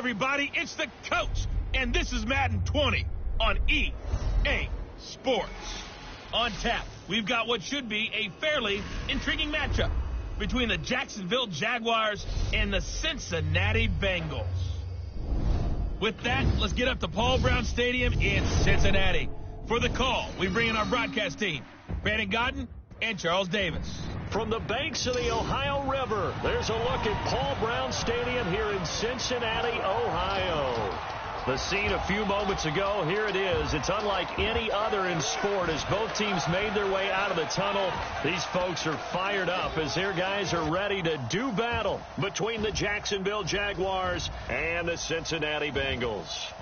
everybody, it's the coach, and this is Madden 20 on EA Sports. On tap, we've got what should be a fairly intriguing matchup between the Jacksonville Jaguars and the Cincinnati Bengals. With that, let's get up to Paul Brown Stadium in Cincinnati. For the call, we bring in our broadcast team, Brandon Godden and Charles Davis. From the banks of the Ohio River, there's a look at Paul Brown Stadium here in Cincinnati, Ohio. The scene a few moments ago, here it is. It's unlike any other in sport as both teams made their way out of the tunnel. These folks are fired up as their guys are ready to do battle between the Jacksonville Jaguars and the Cincinnati Bengals.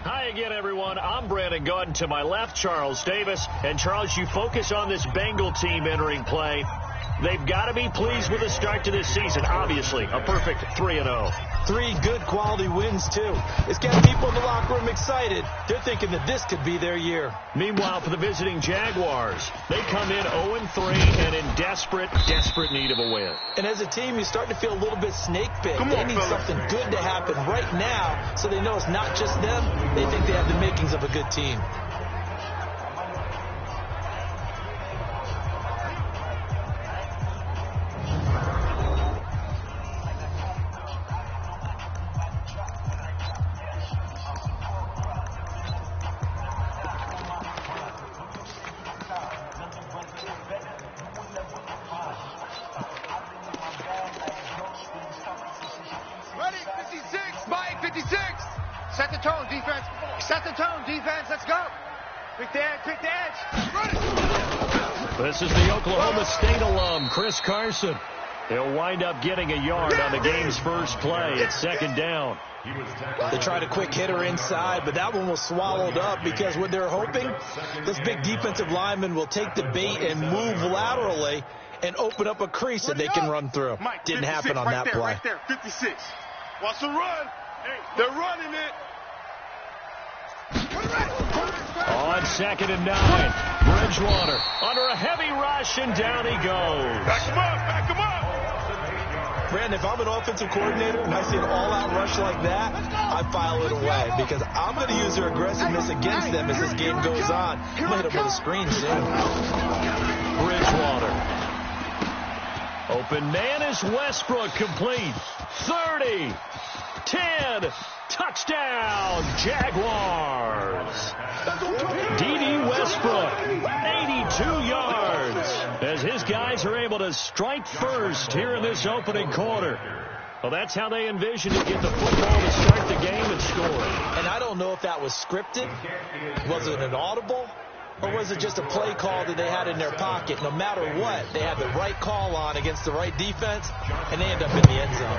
Hi again, everyone. I'm Brandon Godden. To my left, Charles Davis. And, Charles, you focus on this Bengal team entering play. They've got to be pleased with the start to this season. Obviously, a perfect 3-0. 3 good quality wins, too. It's got people in the locker room excited. They're thinking that this could be their year. Meanwhile, for the visiting Jaguars, they come in 0-3 and in desperate need of a win. And as a team, you start to feel a little bit snake-bit. They need something good to happen right now so they know it's not just them. They think they have the makings of a good team. Set the tone, defense. Set the tone, defense. Let's go. Quick the edge, quick the edge. This is the Oklahoma State alum, Chris Carson. He'll wind up getting a yard on the game's first play. It's second down. They tried a quick hitter inside, but that one was swallowed up because what they're hoping, this big defensive lineman will take the bait and move laterally and open up a crease that they can run through. Didn't happen on that play. Right there, 56. Wants to run. They're running it. On 2nd and 9, Bridgewater under a heavy rush, and down he goes. Back him up, back him up. Brandon, if I'm an offensive coordinator and I see an all-out rush like that, I file it away because I'm going to use their aggressiveness against them as this game goes on. I'm going to hit them with a screen soon. Bridgewater. Open man is Westbrook, complete. 30. 10, touchdown, Jaguars. D.D. Westbrook, 82 yards, as his guys are able to strike first here in this opening quarter. Well, that's how they envisioned to get the football to start the game and score. And I don't know if that was scripted. Was it an audible? Or was it just a play call that they had in their pocket? No matter what, they had the right call on against the right defense, and they end up in the end zone.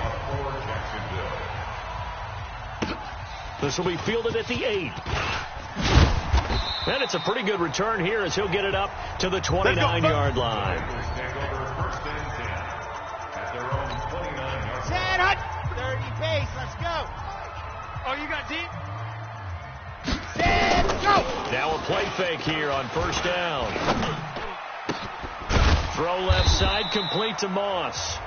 This will be fielded at the 8. And it's a pretty good return here as he'll get it up to the 29-yard line. Set hut. 30 pace. Let's go. Oh, you got deep? Set, go. Now a play fake here on first down. Throw left side, complete to Moss.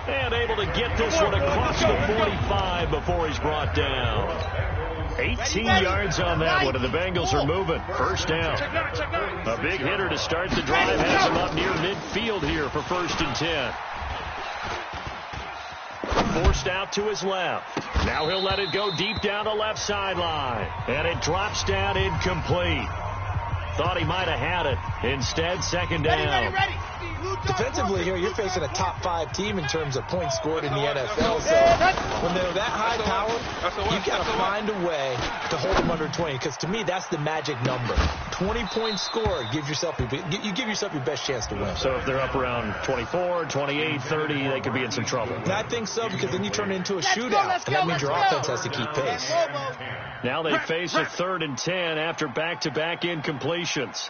And able to get this one across the 45 before he's brought down. 18 yards on that one, and the Bengals are moving. First down. A big hitter to start the drive. Has him up near midfield here for 1st and 10. Forced out to his left. Now he'll let it go deep down the left sideline. And it drops down incomplete. Thought he might have had it. Instead, second down. Defensively here, you're facing a top 5 team in terms of points scored in the NFL. So when they're that high power, you've got to find a way to hold them under 20. Because to me, that's the magic number. 20 points scored, you give yourself your best chance to win. So if they're up around 24, 28, 30, they could be in some trouble. And I think so, because then you turn it into a shootout, and that means your offense has to keep pace. Now they face a 3rd and 10 after back-to-back incompletions.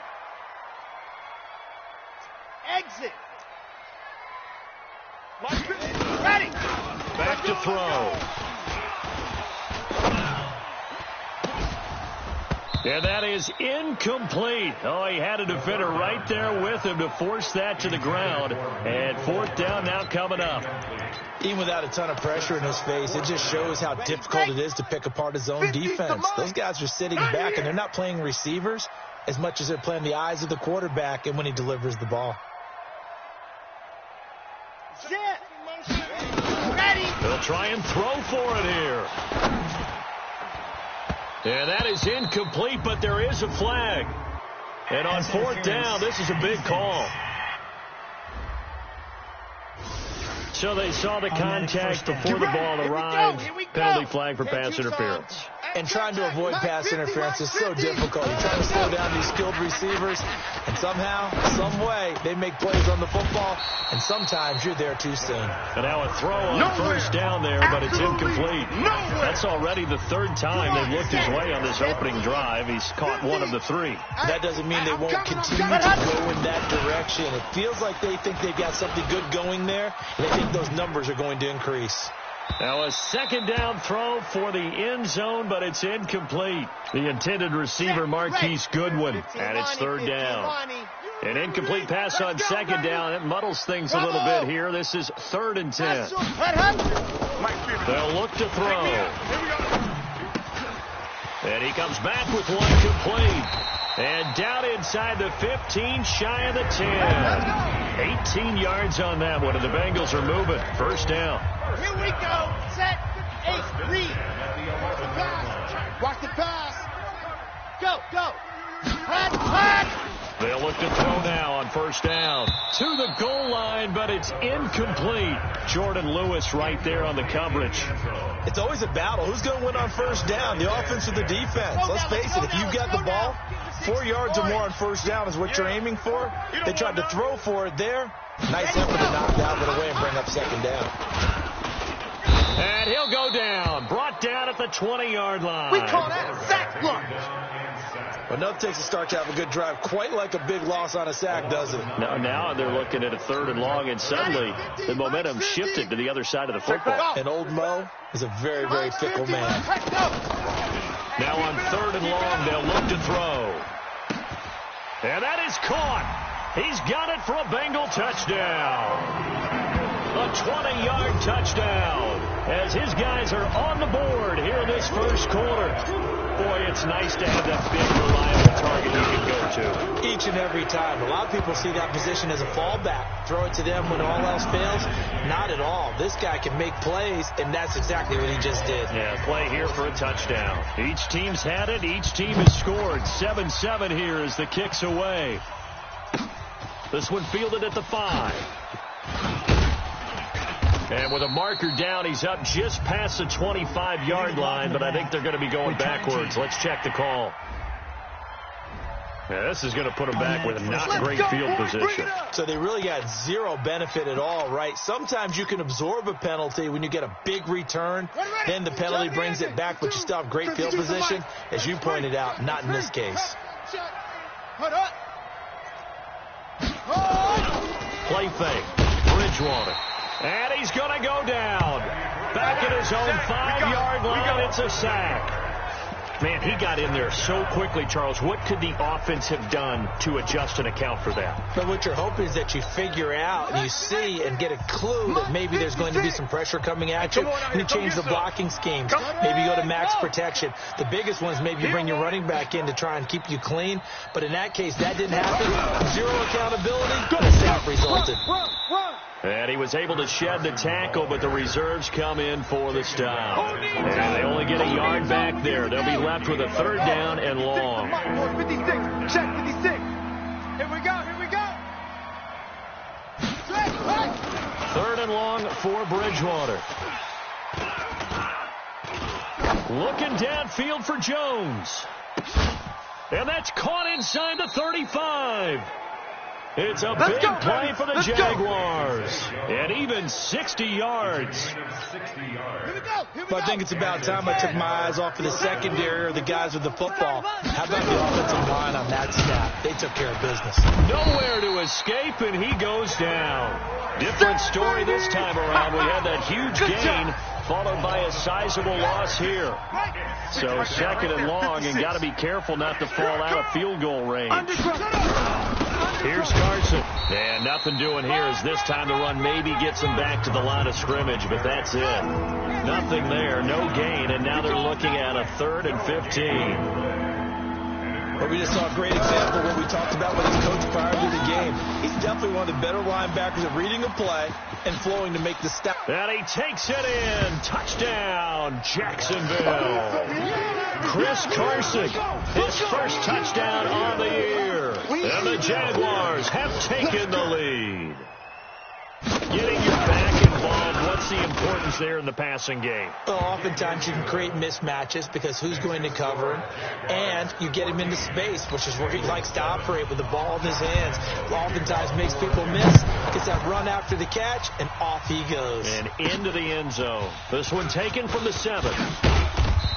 Exit. Ready. Back to throw. And that is incomplete. Oh, he had a defender right there with him to force that to the ground. And fourth down now coming up. Even without a ton of pressure in his face, it just shows how difficult it is to pick apart his own defense. Those guys are sitting back, and they're not playing receivers as much as they're playing the eyes of the quarterback and when he delivers the ball. They'll try and throw for it here. And that is incomplete, but there is a flag. And on fourth down, this is a big call. So they saw the contact before the ball arrived. Penalty flag for pass interference. And trying to avoid pass interference is so difficult. You're trying to slow down these skilled receivers, and somehow, some way, they make plays on the football, and sometimes you're there too soon. And now a throw on first down there, but it's incomplete. That's already the third time they've looked his way on this opening drive. He's caught one of the three. That doesn't mean they won't continue to go in that direction. It feels like they think they've got something good going there, and they think those numbers are going to increase. Now a second down throw for the end zone, but it's incomplete. The intended receiver, Marquise Goodwin, and it's third down. An incomplete pass on second down. It muddles things a little bit here. This is 3rd and 10. They'll look to throw. And he comes back with one complete. And down inside the 15, shy of the 10. 18 yards on that one, and the Bengals are moving. First down. Here we go. Set. 8, read. Watch the pass. Go, go. Pass. They'll look to throw now on first down. To the goal line, but it's incomplete. Jordan Lewis right there on the coverage. It's always a battle. Who's going to win on first down, the offense or the defense? Let's face it, if you've got the ball, 4 yards or more on first down is what you're aiming for. They tried to throw for it there. Nice effort to knock that one away and bring up second down. And he'll go down. Brought down at the 20-yard line. We call that a sack block. Enough takes a start to have a good drive. Quite like a big loss on a sack, doesn't it? Now they're looking at a 3rd and long, and suddenly the momentum shifted to the other side of the football. And old Mo is a very, very fickle man. Now on 3rd and long, they'll look to throw. And that is caught. He's got it for a Bengal touchdown. A 20-yard touchdown as his guys are on the board here in this first quarter. Boy, it's nice to have that big, reliable target you can go to. Each and every time. A lot of people see that position as a fallback. Throw it to them when all else fails. Not at all. This guy can make plays, and that's exactly what he just did. Yeah, play here for a touchdown. Each team's had it. Each team has scored. 7-7 here as the kick's away. This one fielded at the 5. And with a marker down, he's up just past the 25-yard line, but I think they're going to be going backwards. Let's check the call. Yeah, this is going to put them back with not great field position. So they really got zero benefit at all, right? Sometimes you can absorb a penalty when you get a big return. Then the penalty brings it back, but you still have great field position. As you pointed out, not in this case. Play fake. Bridgewater. And he's going to go down. Back at his own 5-yard line. It's a sack. Man, he got in there so quickly, Charles. What could the offense have done to adjust and account for that? But what you're hoping is that you figure out and you see and get a clue that maybe there's going to be some pressure coming at you, and you change the blocking schemes. Maybe you go to max protection. The biggest one is maybe you bring your running back in to try and keep you clean. But in that case, that didn't happen. Zero accountability. The sack resulted. And he was able to shed the tackle, but the reserves come in for the stop. And they only get a yard back there. They'll be left with a 3rd down and long. 56. Check 56. Here we go. 3rd and long for Bridgewater. Looking downfield for Jones. And that's caught inside the 35. It's a big play for the Jaguars. And even 60 yards. But I think it's about time I took my eyes off of the secondary or the guys with the football. How about the offensive line on that snap? They took care of business. Nowhere to escape, and he goes down. Different story this time around. We had that huge gain followed by a sizable loss here. So second and long, and got to be careful not to fall out of field goal range. Here's Carson. And nothing doing here as this time the run maybe gets them back to the line of scrimmage, but that's it. Nothing there, no gain, and now they're looking at a 3rd and 15. Well, we just saw a great example of what we talked about with his coach prior to the game. He's definitely one of the better linebackers at reading a play and flowing to make the step. And he takes it in. Touchdown, Jacksonville. Chris Carson, his first touchdown on the year. And the Jaguars have taken the lead. Getting your back involved, what's the importance there in the passing game? Well, oftentimes you can create mismatches because who's going to cover him, and you get him into space, which is where he likes to operate with the ball in his hands. Oftentimes makes people miss, gets that run after the catch, and off he goes. And into the end zone. This one taken from the 7.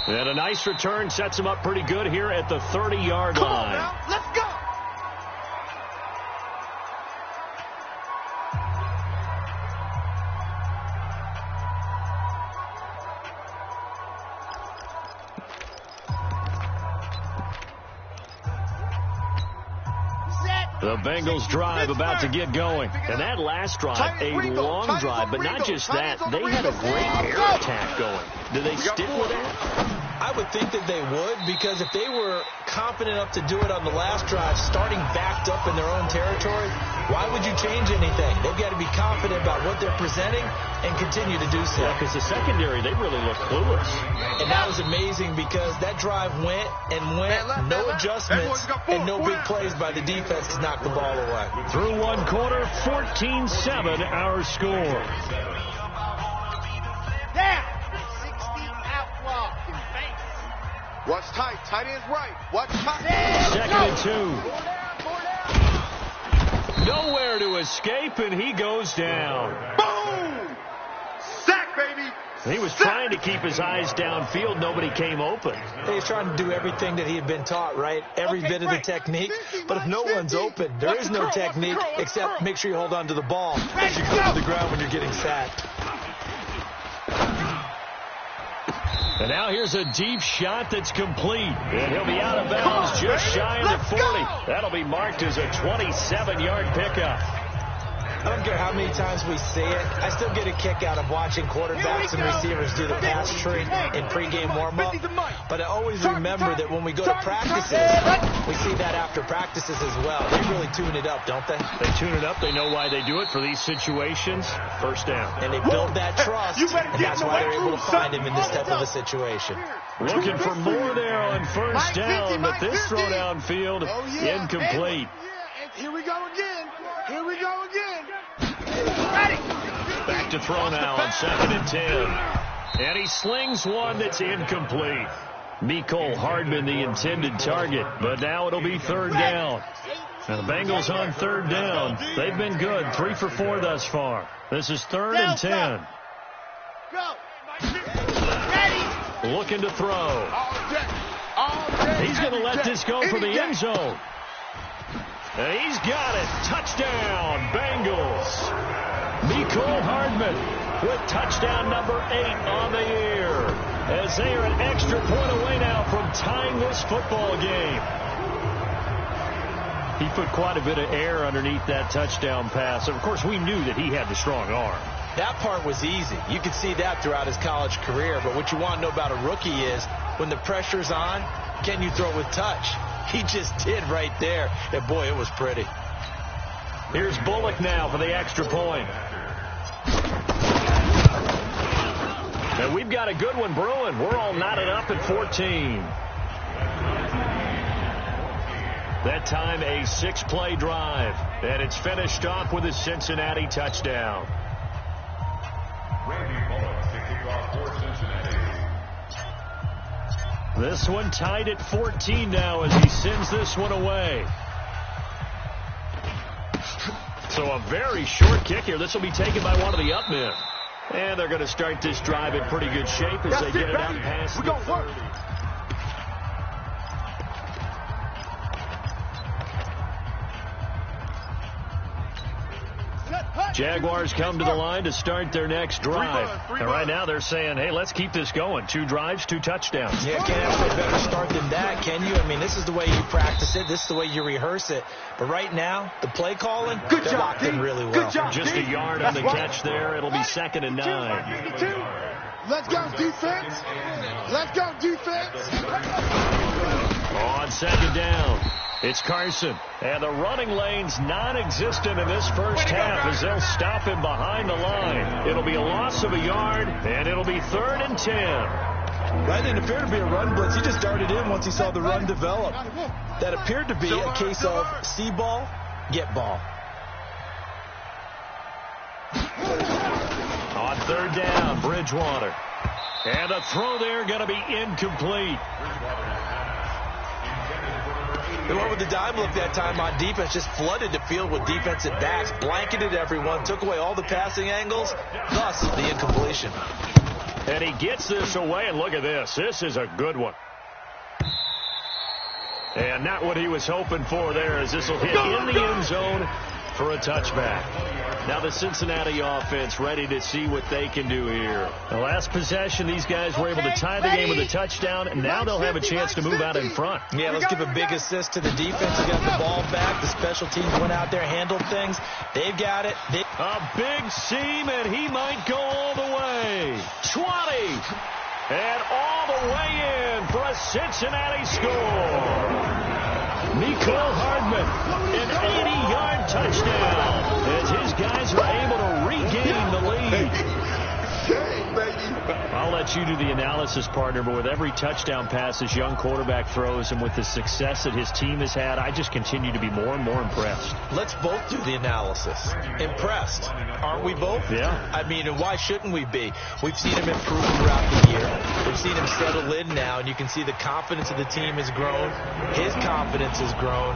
And a nice return sets him up pretty good here at the 30-yard line. Now, let's go. The Bengals drive about to get going. And that last drive, a long drive, but not just that. They had a great air attack going. Do they stick with that? I would think that they would, because if they were confident enough to do it on the last drive, starting backed up in their own territory, why would you change anything? They've got to be confident about what they're presenting and continue to do so. Yeah, because the secondary, they really look clueless. And that was amazing because that drive went and went, no adjustments, and no big plays by the defense to knock the ball away. Through one quarter, 14-7 our score. Down. 60 outlaw. Watch tight. Tight end's right. Watch tight. Second and 2. Nowhere to escape, and he goes down. Boom! Sack, baby! He was trying to keep his eyes downfield. Nobody came open. He's trying to do everything that he had been taught, right? Every bit of the technique. But if no one's open, there is no technique except make sure you hold on to the ball as you come to the ground when you're getting sacked. And now here's a deep shot that's complete. And he'll be out of bounds just shy of the 40. That'll be marked as a 27-yard pickup. I don't care how many times we see it. I still get a kick out of watching quarterbacks and receivers do the pass tree in pregame warm-up. But I always remember that when we go to practices, we see that after practices as well. They really tune it up, don't they? They tune it up. They know why they do it for these situations. First down. And they build that trust, and that's why they're able to find him in this type of a situation. Looking for more there on first down, but this throw downfield incomplete. Here we go again. Here we go again. Back to throw now on 2nd and 10. And he slings one that's incomplete. Mecole Hardman, the intended target, but now it'll be 3rd down. And the Bengals on 3rd down. They've been good, 3 for 4 thus far. This is 3rd and 10. Go. Looking to throw. He's going to let this go for the end zone. And he's got it. Touchdown, Bengals. Mecole Hardman with touchdown number 8 on the year, as they are an extra point away now from tying this football game. He put quite a bit of air underneath that touchdown pass. Of course, we knew that he had the strong arm. That part was easy. You could see that throughout his college career. But what you want to know about a rookie is when the pressure's on, can you throw with touch? He just did right there. And, boy, it was pretty. Here's Bullock now for the extra point. And we've got a good one brewing. We're all knotted up at 14. That time a 6-play drive. And it's finished off with a Cincinnati touchdown. This one tied at 14 now as he sends this one away. So a very short kick here. This will be taken by one of the up men. And they're going to start this drive in pretty good shape as they get it out past the 30. Set, Jaguars come to the line to start their next drive. And right now they're saying, hey, let's keep this going. 2 drives, 2 touchdowns. Yeah, can't ask for a better start than that, can you? I mean, this is the way you practice it. This is the way you rehearse it. But right now, the play calling, they're locked in really well. Just a yard on the catch there. It'll be 2nd and 9. Let's go, defense. Let's go, defense. On 2nd down, it's Carson. And the running lane's non-existent in this first half as they'll stop him behind the line. It'll be a loss of a yard, and it'll be 3rd and 10. That didn't appear to be a run blitz. He just darted in once he saw the run develop. That appeared to be a case of see ball, get ball. On 3rd down, Bridgewater. And the throw there going to be incomplete. They went with the dime look that time on defense, just flooded the field with defensive backs, blanketed everyone, took away all the passing angles, thus the incompletion. And he gets this away, and look at this. This is a good one. And not what he was hoping for there, as this will hit in the end zone for a touchback. Now the Cincinnati offense ready to see what they can do here. The last possession, these guys were able to tie the game with a touchdown, and now they'll have a chance to move out in front. Yeah, let's give a big assist to the defense. They got the ball back. The special teams went out there, handled things. They've got it. A big seam, and he might go all the way. 20. And all the way in for a Cincinnati score. Mecole Hardman, an 80-yard touchdown as his guys are able to regain the lead. I'll let you do the analysis, partner, but with every touchdown pass this young quarterback throws and with the success that his team has had, I just continue to be more and more impressed. Let's both do the analysis. Impressed. Aren't we both? Yeah. I mean, and why shouldn't we be? We've seen him improve throughout the year. We've seen him settle in now, and you can see the confidence of the team has grown. His confidence has grown.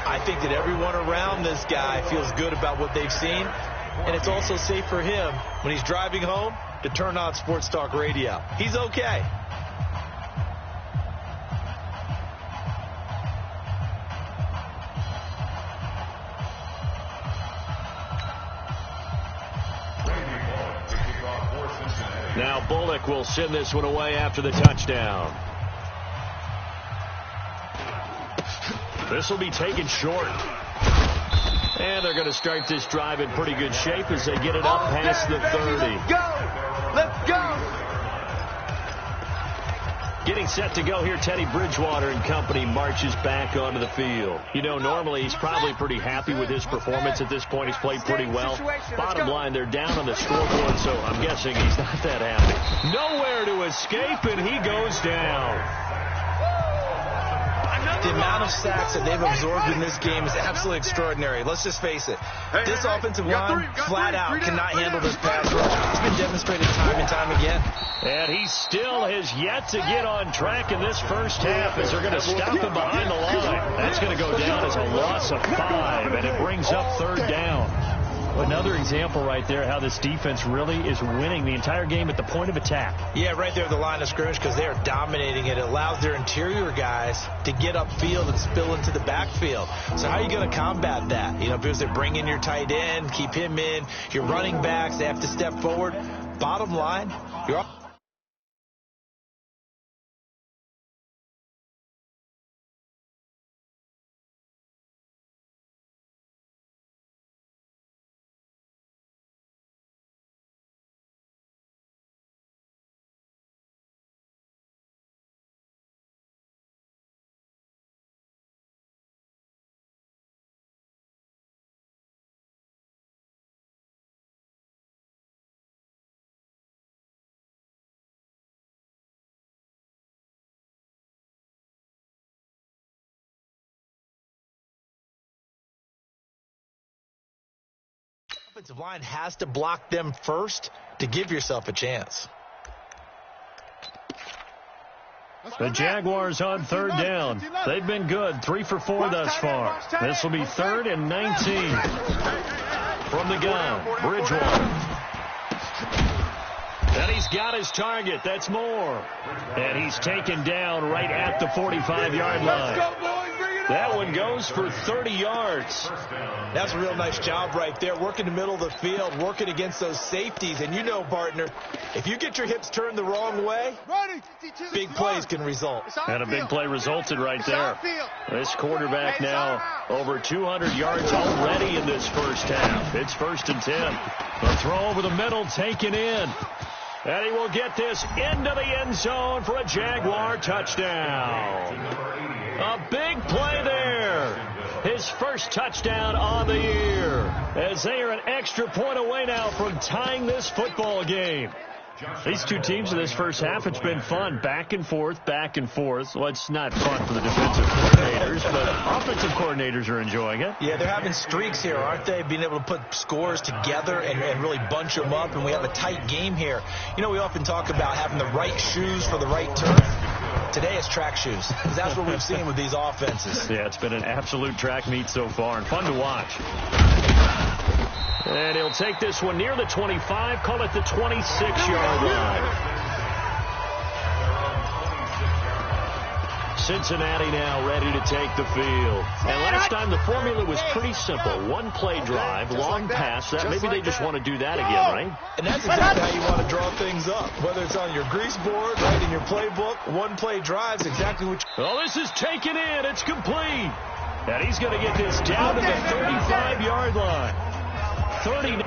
I think that everyone around this guy feels good about what they've seen, and it's also safe for him when he's driving home to turn on Sports Talk Radio. He's okay. Now Bullock will send this one away after the touchdown. This will be taken short. And they're going to start this drive in pretty good shape as they get it up past the 30. Let's go! Let's go! Getting set to go here, Teddy Bridgewater and company marches back onto the field. You know, normally he's probably pretty happy with his performance at this point. He's played pretty well. Bottom line, they're down on the scoreboard, so I'm guessing he's not that happy. Nowhere to escape, and he goes down. The amount of sacks that they've absorbed in this game is absolutely extraordinary. Let's just face it. This offensive line, flat out, cannot handle this pass rush. It's been demonstrated time and time again. And he still has yet to get on track in this first half as they're going to stop him behind the line. That's going to go down as a loss of 5, and it brings up 3rd down. Another example right there how this defense really is winning the entire game at the point of attack. Yeah, right there at the line of scrimmage because they are dominating it. It allows their interior guys to get upfield and spill into the backfield. So how are you going to combat that? You know, because they bring in your tight end, keep him in. Your running backs, they have to step forward. Bottom line, you're offensive line has to block them first to give yourself a chance. The Jaguars on 3rd down. They've been good, 3 for 4 thus far. This will be 3rd and 19. From the gun, Bridgewater. And he's got his target. That's Moore. And he's taken down right at the 45-yard line. Let's go, boys. Bring it That one goes for 30 yards. That's a real nice job right there, working the middle of the field, working against those safeties. And you know, partner, if you get your hips turned the wrong way, big plays can result. And a big play resulted right there. This quarterback now over 200 yards already in this first half. It's 1st and 10. The throw over the middle taken in. And he will get this into the end zone for a Jaguar touchdown. A big play there. His first touchdown on the year. As they are an extra point away now from tying this football game. These two teams in this first half, it's been fun. Back and forth, back and forth. Well, it's not fun for the defensive coordinators, but offensive coordinators are enjoying it. Yeah, they're having streaks here, aren't they? Being able to put scores together and really bunch them up, and we have a tight game here. You know, we often talk about having the right shoes for the right turf. Today it's track shoes, because that's what we've seen with these offenses. Yeah, it's been an absolute track meet so far, and fun to watch. And he'll take this one near the 25, call it the 26-yard line. Cincinnati now ready to take the field. And last time the formula was pretty simple. One play drive, long pass. That maybe they just want to do that again, right? And that's exactly how you want to draw things up. Whether it's on your grease board, right in your playbook, one play drives exactly what you... Oh, this is taken in. It's complete. And he's going to get this down to the 35-yard line. 30.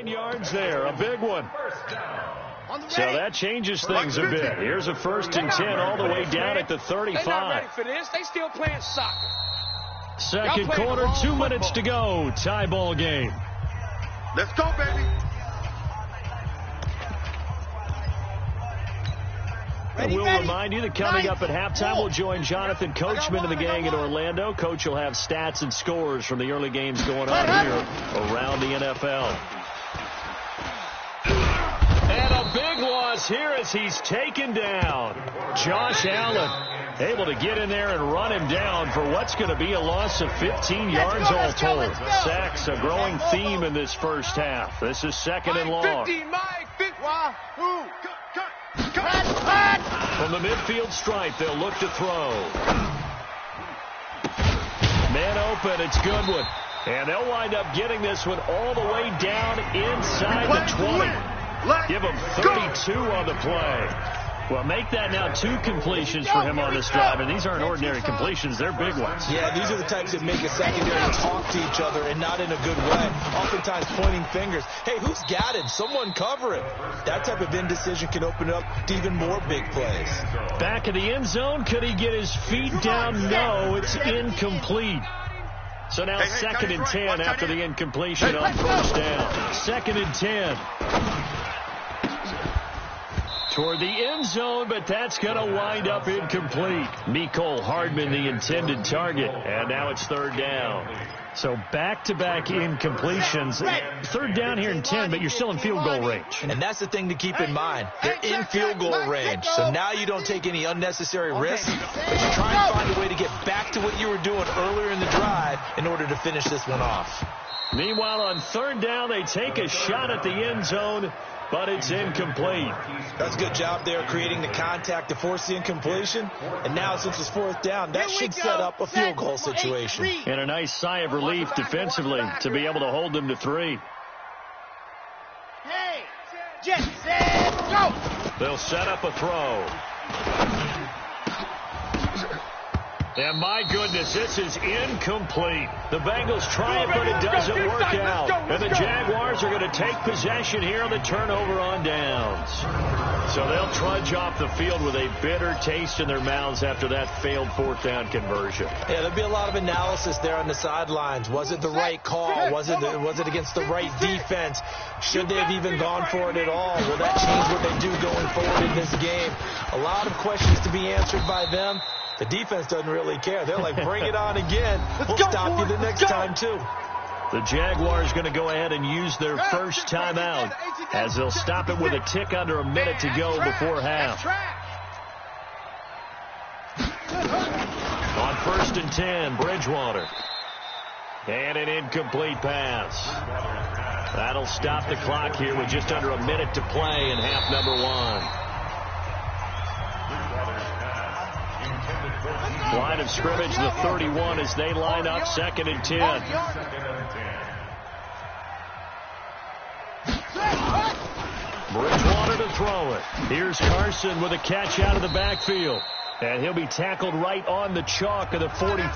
Yards there, a big one. So that changes things a bit. Here's a 1st and 10 all the way down at the 35. They're not ready for this. They still playing soccer. Second quarter, 2 minutes to go. Tie ball game. Let's go, baby. And we'll remind you that coming up at halftime, we'll join Jonathan Coachman and the gang in Orlando. Coach will have stats and scores from the early games going on here around the NFL. And a big loss here as he's taken down. Josh Allen able to get in there and run him down for what's going to be a loss of 15 yards all told. Sacks, a growing theme in this first half. This is 2nd and long. From the midfield stripe, they'll look to throw. Man open, it's Goodwin. And they'll wind up getting this one all the way down inside the 20. Give him 32 on the play. Well, make that now 2 completions for him on this drive. And these aren't ordinary completions. They're big ones. Yeah, these are the types that make a secondary talk to each other and not in a good way. Oftentimes pointing fingers. Hey, who's got it? Someone cover it. That type of indecision can open up to even more big plays. Back in the end zone. Could he get his feet down? No, it's incomplete. So now 2nd and 10 after the incompletion on 1st down. 2nd and 10. Toward the end zone, but that's going to wind up incomplete. Mecole Hardman, the intended target, and now it's 3rd down. So back-to-back incompletions. 3rd down here and 10, but you're still in field goal range. And that's the thing to keep in mind. They're in field goal range. So now you don't take any unnecessary risks, but you try and find a way to get back to what you were doing earlier in the drive in order to finish this one off. Meanwhile, on third down, they take a shot at the end zone, but it's incomplete. That's a good job there creating the contact to force the incompletion. And now, since it's fourth down, that should set up a field goal situation. And a nice sigh of relief defensively to be able to hold them to 3. Hey, jet set, go! They'll set up a throw. And my goodness, this is incomplete. The Bengals try it, but it doesn't work out. And the Jaguars are going to take possession here on the turnover on downs. So they'll trudge off the field with a bitter taste in their mouths after that failed fourth down conversion. Yeah, there'll be a lot of analysis there on the sidelines. Was it the right call? Was it against the right defense? Should they have even gone for it at all? Will that change what they do going forward in this game? A lot of questions to be answered by them. The defense doesn't really care. They're like, bring it on again. We'll stop you the next time, too. The Jaguars going to go ahead and use their first timeout as they'll stop it with a tick under a minute to go before half. On 1st and 10, Bridgewater. And an incomplete pass. That'll stop the clock here with just under a minute to play in half number 1. Line of scrimmage, the 31, as they line up 2nd and 10. Bridgewater to throw it. Here's Carson with a catch out of the backfield. And he'll be tackled right on the chalk of the 45.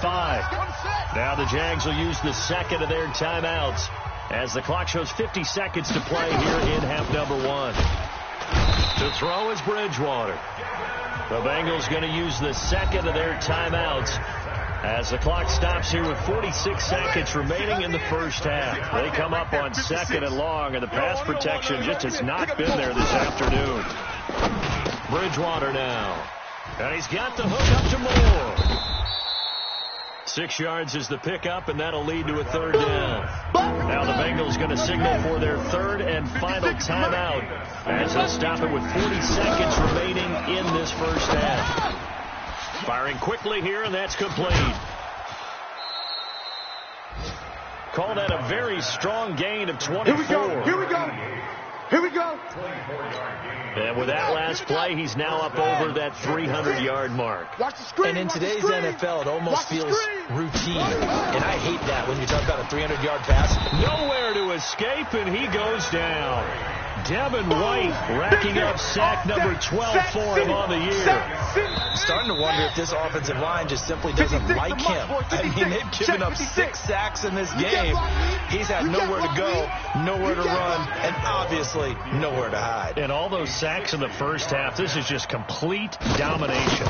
Now the Jags will use the second of their timeouts as the clock shows 50 seconds to play here in half number 1. To throw is Bridgewater. The Bengals going to use the second of their timeouts as the clock stops here with 46 seconds remaining in the first half. They come up on 2nd and long, and the pass protection just has not been there this afternoon. Bridgewater now. And he's got the hook up to Moore. 6 yards is the pickup, and that'll lead to a 3rd down. Now the Bengals going to signal for their 3rd and final timeout as they'll stop it with 40 seconds remaining in this first half. Firing quickly here, and that's complete. Call that a very strong gain of 24. Here we go. Here we go. Here we go. And with that last play, he's now up over that 300-yard mark. And in today's NFL, it almost feels routine. And I hate that when you talk about a 300-yard pass. Nowhere to escape, and he goes down. Devin White racking up sack number 12 for him on the year. I'm starting to wonder if this offensive line just simply doesn't like him. I mean, they've given up 6 sacks in this game. He's had nowhere to go, nowhere to run, and obviously nowhere to hide. And all those sacks in the first half, this is just complete domination.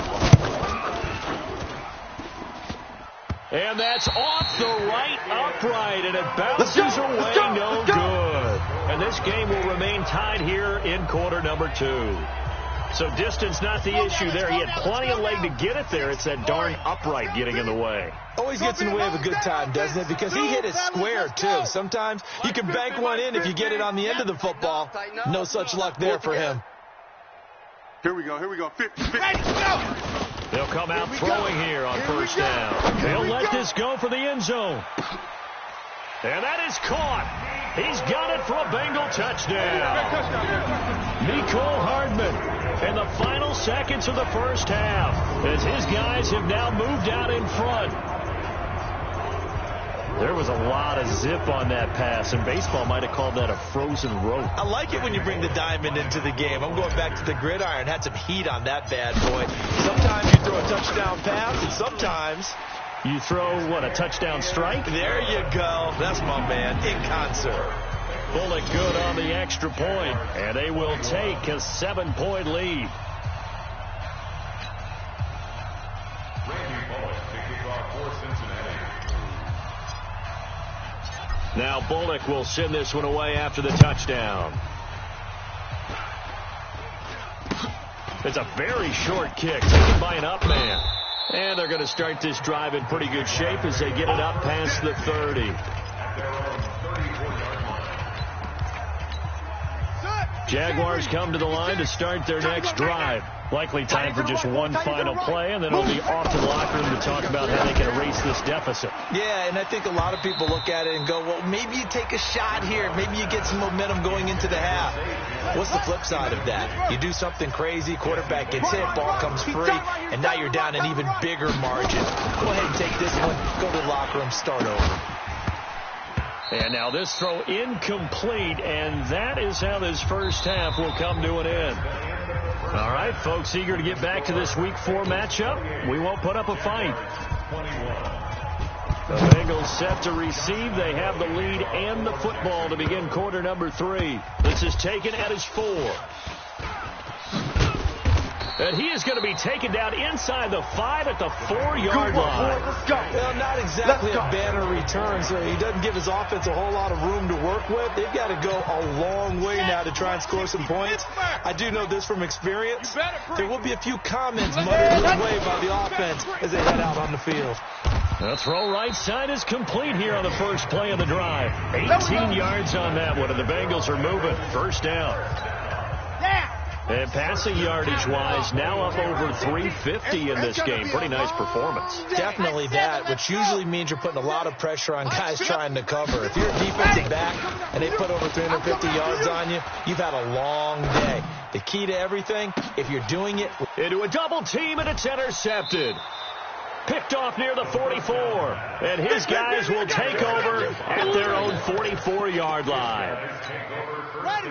And that's off the right upright, and it bounces away, no good. And this game will remain tied here in quarter number 2. So distance not the issue there. He had plenty of leg to get it there. It's that darn upright getting in the way. Always gets in the way of a good time, doesn't it? Because he hit it square, too. Sometimes you can bank one in if you get it on the end of the football. No such luck there for him. Here we go. Here we go. 50. They'll come out throwing here on 1st down. They'll let this go for the end zone. And that is caught. He's got it for a Bengal touchdown. Mecole Hardman in the final seconds of the first half as his guys have now moved out in front. There was a lot of zip on that pass, and baseball might have called that a frozen rope. I like it when you bring the diamond into the game. I'm going back to the gridiron. Had some heat on that bad boy. Sometimes you throw a touchdown pass, and sometimes you throw, what, a touchdown strike? There you go. That's my man, in concert. Bullock good on the extra point, and they will take a 7-point lead. Now Bullock will send this one away after the touchdown. It's a very short kick taken by an up man. And they're going to start this drive in pretty good shape as they get it up past the 30. Jaguars come to the line to start their next drive. Likely time for just one final play, and then it'll be off to the locker room to talk about how they can erase this deficit. Yeah, and I think a lot of people look at it and go, well, maybe you take a shot here. Maybe you get some momentum going into the half. What's the flip side of that? You do something crazy, quarterback gets hit, ball comes free, and now you're down an even bigger margin. Go ahead and take this one, go to the locker room, start over. And now this throw incomplete, and that is how this first half will come to an end. All right, folks, eager to get back to this Week 4 matchup. We won't put up a fight. The Bengals set to receive. They have the lead and the football to begin quarter number 3. This is taken at his 4. And he is going to be taken down inside the 5 at the 4-yard line. Well, not exactly a banner return, so he doesn't give his offense a whole lot of room to work with. They've got to go a long way now to try and score some points. I do know this from experience. There will be a few comments muttered his way by the offense as they head out on the field. The throw right side is complete here on the first play of the drive. 18 yards on that one, and the Bengals are moving. First down. And passing yardage-wise, now up over 350 in this game. Pretty nice performance. Definitely that, which usually means you're putting a lot of pressure on guys trying to cover. If you're a defensive back and they put over 350 yards on you, you've had a long day. The key to everything, if you're doing it... Into a double team, and it's intercepted. Picked off near the 44. And his guys will take over at their own 44-yard line.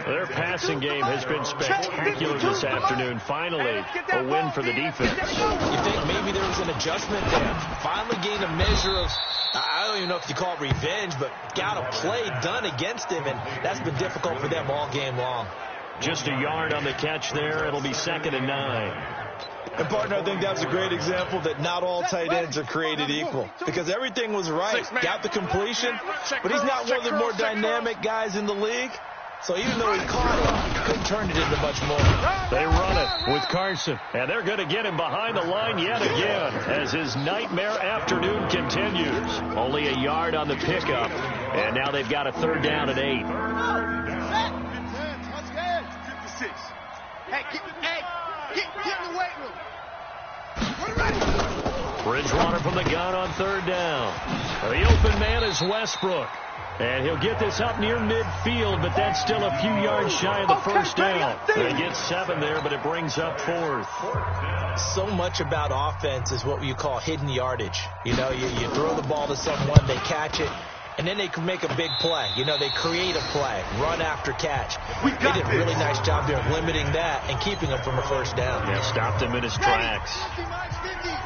Their passing game has been spectacular this afternoon. Finally, a win for the defense. You think maybe there was an adjustment there? Finally gained a measure of, I don't even know if you call it revenge, but got a play done against him, and that's been difficult for them all game long. Just a yard on the catch there. It'll be 2nd and 9. And, partner, I think that's a great example that not all tight ends are created equal. Because everything was right. Got the completion, but he's not one of the more dynamic guys in the league. So even though he caught it, he couldn't turn it into much more. They run it with Carson. And they're going to get him behind the line yet again as his nightmare afternoon continues. Only a yard on the pickup. And now they've got a 3rd down and 8. Get in the weight room. Bridgewater from the gun on 3rd down. The open man is Westbrook. And he'll get this up near midfield, but that's still a few yards shy of the first down. They get 7 there, but it brings up 4th. So much about offense is what you call hidden yardage. You know, you throw the ball to someone, they catch it, and then they can make a big play. You know, they create a play, run after catch. They did a really nice job there of limiting that and keeping him from a first down. Yeah, stopped him in his tracks.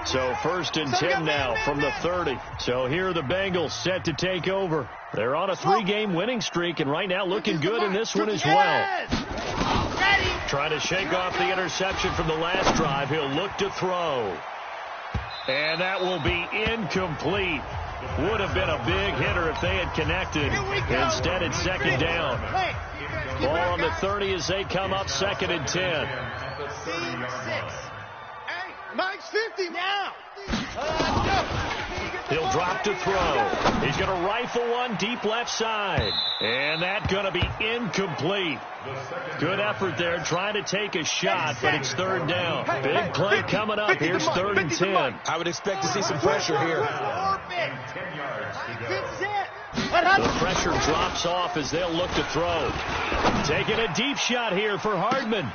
So 1st and 10 now from the 30. So here are the Bengals set to take over. They're on a 3-game winning streak, and right now looking good in this one as well. Trying to shake off the interception from the last drive. He'll look to throw. And that will be incomplete. Would have been a big hitter if they had connected. Instead, it's 2nd down. Ball on the 30 as they come up 2nd and 10. Mike's 50 now. He'll drop to throw. He's going to rifle one deep left side. And that's going to be incomplete. Good effort there trying to take a shot, but it's 3rd down. Big play coming up. Here's 3rd and 10. I would expect to see some pressure here. The pressure drops off as they'll look to throw. Taking a deep shot here for Hardman.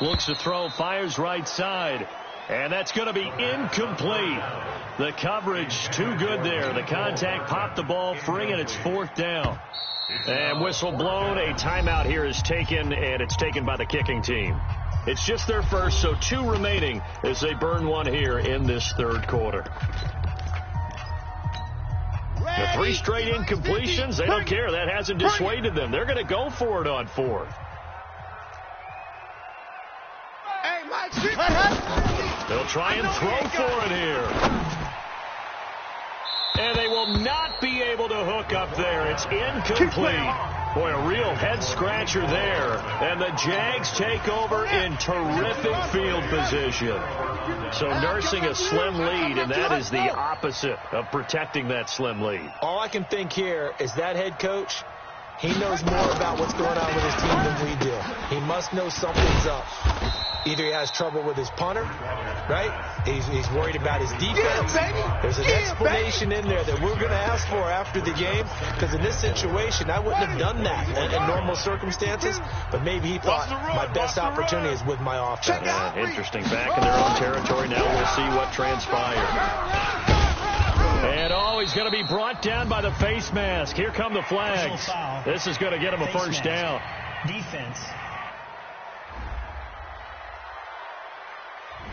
Looks to throw, fires right side. And that's going to be incomplete. The coverage too good there. The contact popped the ball free, and it's 4th down. And whistle blown. A timeout here is taken, and it's taken by the kicking team. It's just their first, so 2 remaining as they burn one here in this 3rd quarter. The 3 straight incompletions, they don't care. That hasn't dissuaded them. They're going to go for it on 4th. They'll try and throw for it here. And they will not be able to hook up there. It's incomplete. Boy, a real head-scratcher there. And the Jags take over in terrific field position. So nursing a slim lead, and that is the opposite of protecting that slim lead. All I can think here is that head coach, He knows more about what's going on with his team than we do. He must know something's up. Either he has trouble with his punter, right? He's worried about his defense. There's an explanation in there that we're going to ask for after the game, because in this situation, I wouldn't have done that in normal circumstances, but maybe he thought my best opportunity is with my offense. Interesting. Back in their own territory. Now we'll see what transpires. And he's going to be brought down by the face mask. Here come the flags. This is going to get him a first down. Defense.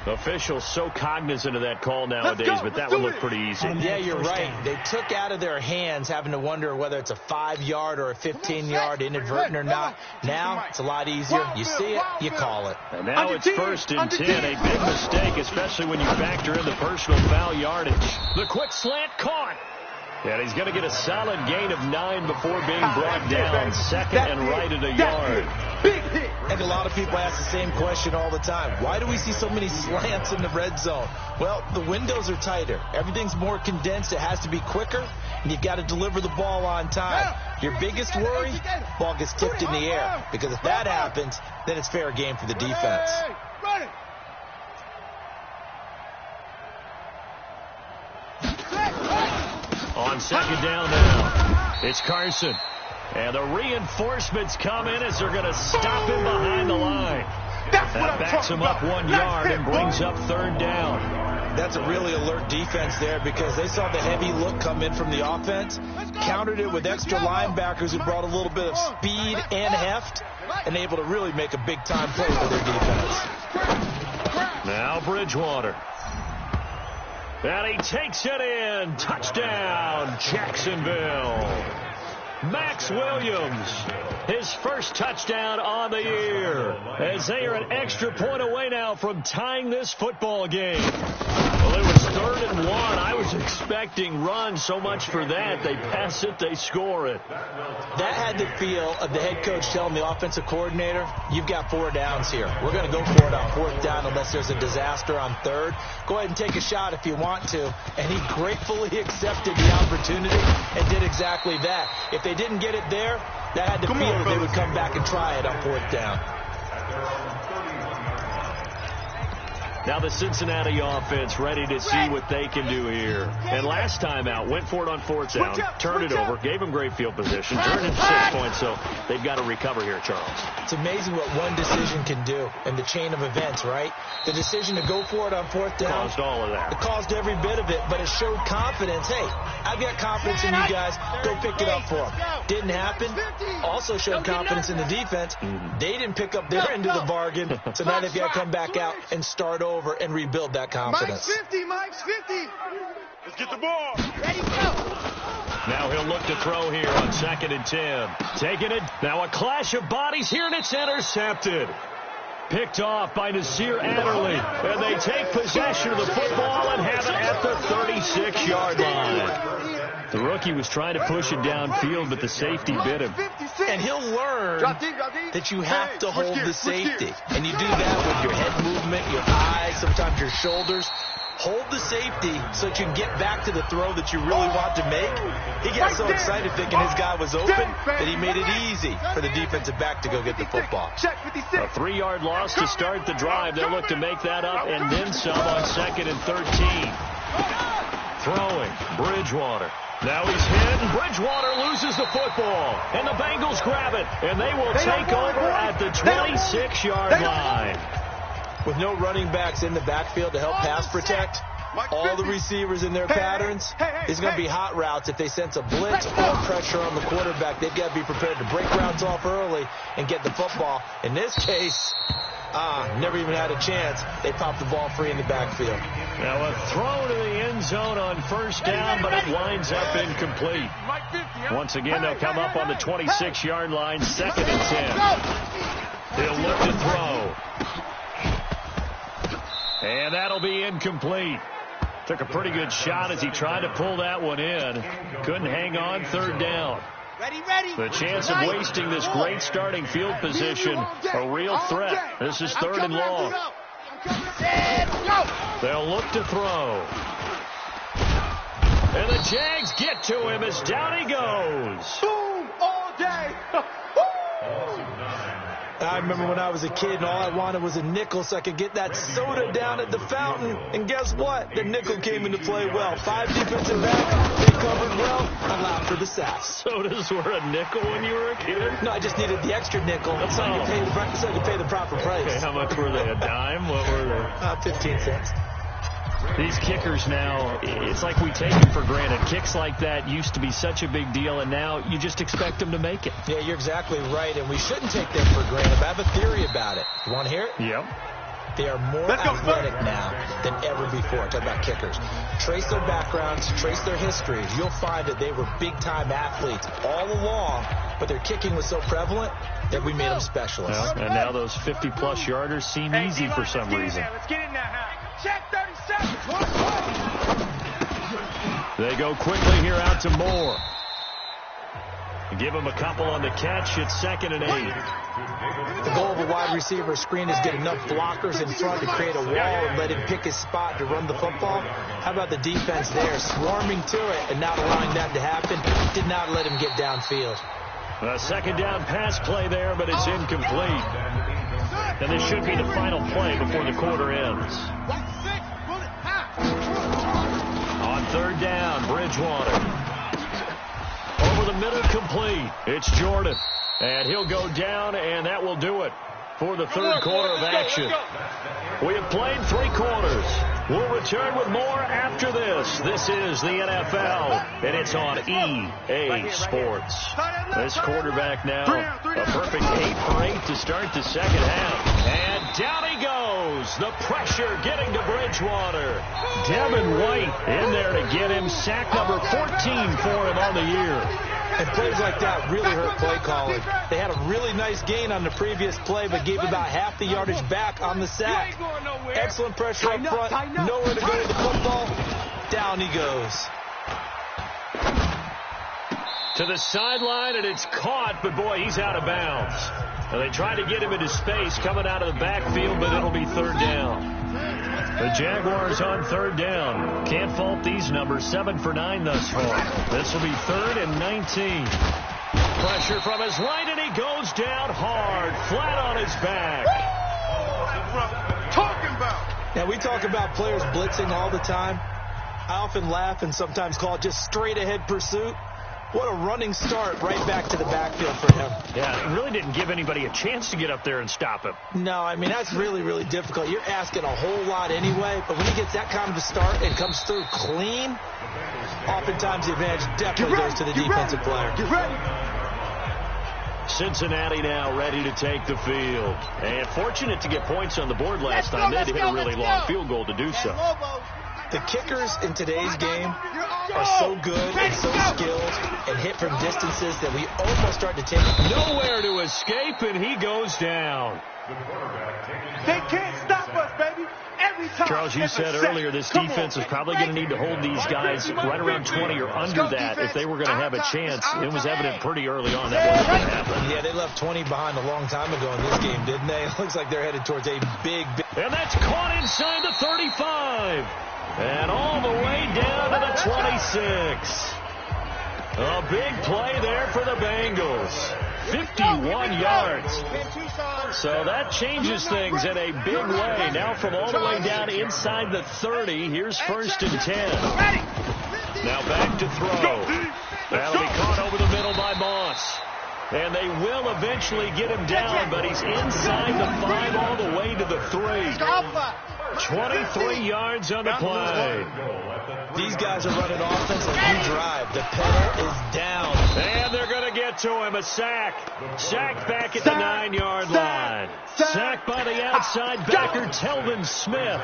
Officials so cognizant of that call nowadays, but that one looked pretty easy. Yeah, you're right. They took out of their hands having to wonder whether it's a 5-yard or a 15-yard inadvertent or not. Now it's a lot easier. You see it, you call it. And now it's 1st and 10. A big mistake, especially when you factor in the personal foul yardage. The quick slant caught. And he's going to get a solid gain of 9 before being brought down. 2nd and right at a yard. Big hit. And a lot of people ask the same question all the time. Why do we see so many slants in the red zone? Well, the windows are tighter. Everything's more condensed. It has to be quicker, and you've got to deliver the ball on time. Your biggest worry, ball gets tipped in the air. Because if that happens, then it's fair game for the defense. On 2nd down now, it's Carson. And the reinforcements come in as they're going to stop him behind the line. That backs him up 1 yard and brings up 3rd down. That's a really alert defense there, because they saw the heavy look come in from the offense, countered it with extra linebackers who brought a little bit of speed and heft, and able to really make a big-time play for their defense. Now Bridgewater. And he takes it in. Touchdown, Jacksonville. Max Williams, his first touchdown on the year, as they are an extra point away now from tying this football game. Well, it was 3rd and 1. I was expecting runs, so much for that. They pass it, they score it. That had the feel of the head coach telling the offensive coordinator, you've got 4 downs here. We're going to go for it on 4th down unless there's a disaster on 3rd. Go ahead and take a shot if you want to. And he gratefully accepted the opportunity and did exactly that. If they didn't get it there, that had the feel that they would come back and try it on 4th down. Now the Cincinnati offense ready to see what they can do here. And last time out, went for it on 4th down, turned it over, gave them great field position, turned into 6 points, so they've got to recover here, Charles. It's amazing what one decision can do in the chain of events, right? The decision to go for it on 4th down caused all of that. It caused every bit of it, but it showed confidence. Hey, I've got confidence in you guys. Go pick it up for them. Didn't happen. Also showed confidence in the defense. They didn't pick up their end of the bargain, so now they've got to come back out and start over and rebuild that confidence. Mike's 50. Let's get the ball. Ready, go. Now he'll look to throw here on 2nd and 10. Taking it. Now a clash of bodies here, and it's intercepted. Picked off by Nasir Adderley. And they take possession of the football and have it at the 36-yard line. The rookie was trying to push it downfield, but the safety bit him. And he'll learn that you have to hold the safety. And you do that with your head movement, your eyes, sometimes your shoulders. Hold the safety so that you can get back to the throw that you really want to make. He got so excited thinking his guy was open that he made it easy for the defensive back to go get the football. A 3-yard loss to start the drive. They'll look to make that up and then some on 2nd and 13. Throwing, Bridgewater. Now he's hit, and Bridgewater loses the football. And the Bengals grab it, and they will take over at the 26-yard line. With no running backs in the backfield to help pass protect, all the receivers in their patterns, there's going to be hot routes. If they sense a blitz or pressure on the quarterback, they've got to be prepared to break routes off early and get the football. In this case, never even had a chance. They popped the ball free in the backfield. Now a throw to the end zone on 1st down, but it winds up incomplete. Once again, they'll come up on the 26-yard line, 2nd and 10. He'll look to throw. And that'll be incomplete. Took a pretty good shot as he tried to pull that one in. Couldn't hang on 3rd down. The chance of wasting this great starting field position, a real threat. This is 3rd and long. They'll look to throw. And the Jags get to him as down he goes. Boom all day. I remember when I was a kid and all I wanted was a nickel so I could get that soda down at the fountain. And guess what? The nickel came into play well. 5 defensive backs, they covered well. Allowed for the sacks. Sodas were a nickel when you were a kid? No, I just needed the extra nickel so I could pay the proper price. Okay, how much were they? A dime? What were they? 15 cents. These kickers now, it's like we take them for granted. Kicks like that used to be such a big deal, and now you just expect them to make it. Yeah, you're exactly right, and we shouldn't take them for granted. But I have a theory about it. You want to hear it? Yep. They are more athletic now than ever before. Talk about kickers. Trace their backgrounds, trace their history. You'll find that they were big-time athletes all along, but their kicking was so prevalent that we made them specialists. Well, and now those 50-plus yarders seem easy for some reason. Let's get in there, check 37. They go quickly here out to Moore. Give him a couple on the catch. It's 2nd and 8. The goal of a wide receiver screen is get enough blockers in front to create a wall and let him pick his spot to run the football. How about the defense there, swarming to it and not allowing that to happen? Did not let him get downfield. A 2nd down pass play there, but it's incomplete. And this should be the final play before the quarter ends. On 3rd down, Bridgewater. Over the middle, complete. It's Jordan. And he'll go down, and that will do it for the 3rd quarter of action. We have played 3 quarters. We'll return with more after this. This is the NFL, and it's on EA Sports. This quarterback now, a perfect 8 for 8 to start the 2nd half. And down he goes. The pressure getting to Bridgewater. Devin White in there to get him. Sack number 14 for him on the year. And plays like that really hurt play calling. They had a really nice gain on the previous play, but gave about half the yardage back on the sack. Excellent pressure up front. Nowhere to go with the football. Down he goes. To the sideline, and it's caught, but boy, he's out of bounds. And they try to get him into space coming out of the backfield, but it'll be 3rd down. The Jaguars on 3rd down. Can't fault these numbers. 7 for 9 thus far. This will be 3rd and 19. Pressure from his right, and he goes down hard, flat on his back. Talking about. Now, we talk about players blitzing all the time. I often laugh and sometimes call it just straight-ahead pursuit. What a running start right back to the backfield for him. Yeah, it really didn't give anybody a chance to get up there and stop him. No, I mean, that's really, really difficult. You're asking a whole lot anyway, but when he gets that kind of a start and comes through clean, oftentimes the advantage definitely goes to the defensive player. Get ready. Cincinnati now ready to take the field. And fortunate to get points on the board last time. They had to hit a really long field goal to do so. The kickers in today's game are so good and so skilled and hit from distances that we almost start to take it. Nowhere to escape, and he goes down. They can't stop us, baby. Every time. Charles, you said earlier this defense is probably going to need to hold these guys right around 20 or under that if they were going to have a chance. It was evident pretty early on that wasn't going to happen. Yeah, they left 20 behind a long time ago in this game, didn't they? It looks like they're headed towards a big... And that's caught inside the 35. And all the way down to the 26. A big play there for the Bengals. 51 yards. So that changes things in a big way. Now from all the way down inside the 30, here's 1st and 10. Now back to throw. That'll be caught over the middle by Moss. And they will eventually get him down, but he's inside the 5 all the way to the 3. 23 yards on the play. These guys are running offense like you drive. The pedal is down. And they're going to get to him. A sack. Sacked back at the 9-yard line. Sacked by the outside backer, Telvin Smith.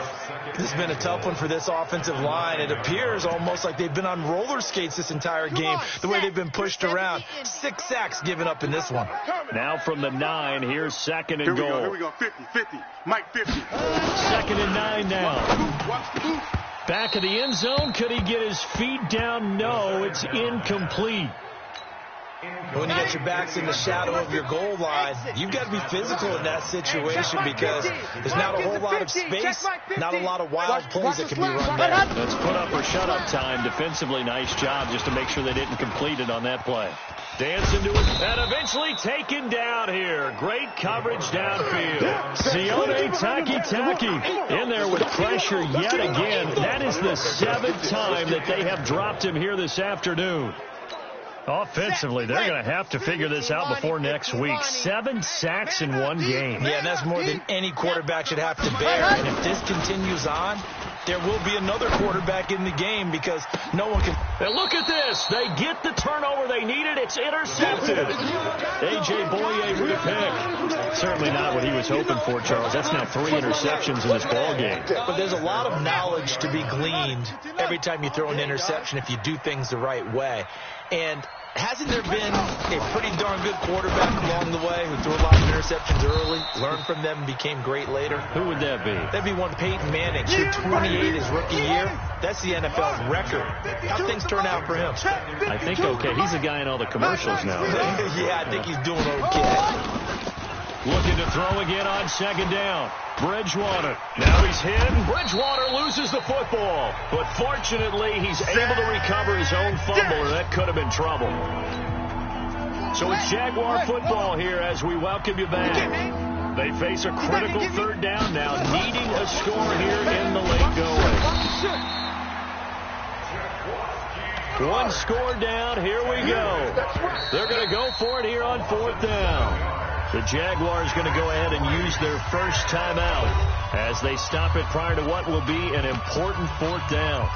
This has been a tough one for this offensive line. It appears almost like they've been on roller skates this entire game, the way they've been pushed around. 6 sacks given up in this one. Now from the 9, here's 2nd and goal. Here we go. 50. Mike 50. 2nd and 9 now. Back of the end zone. Could he get his feet down? No, it's incomplete. When you get your backs in the shadow of your goal line, you've got to be physical in that situation because there's not a whole lot of space, not a lot of wild plays that can be run there. That's put up or shut up time. Defensively, nice job just to make sure they didn't complete it on that play. Dance into it, and eventually taken down here. Great coverage downfield. Sione Taki in there with pressure yet again. That is the 7th time that they have dropped him here this afternoon. Offensively, they're going to have to figure this out before next week. 7 sacks in one game. Yeah, and that's more than any quarterback should have to bear. And if this continues on, there will be another quarterback in the game because no one can. And look at this. They get the turnover they needed. It's intercepted. A.J. Boye with a pick. Certainly not what he was hoping for, Charles. That's now 3 interceptions in this ball game. But there's a lot of knowledge to be gleaned every time you throw an interception if you do things the right way. And hasn't there been a pretty darn good quarterback along the way who threw a lot of interceptions early, learned from them, and became great later? Who would that be? That'd be one Peyton Manning, threw 28 his rookie year. That's the NFL record. How things turn out for him? I think okay. He's a guy in all the commercials now. Yeah, I think he's doing okay. Looking to throw again on 2nd down. Bridgewater. Now he's hit, and Bridgewater loses the football. But fortunately, he's able to recover his own fumble, or that could have been trouble. So it's Jaguar football here as we welcome you back. They face a critical 3rd down now, needing a score here in the late going. 1 score down, here we go. They're going to go for it here on 4th down. The Jaguars going to go ahead and use their first timeout as they stop it prior to what will be an important 4th down.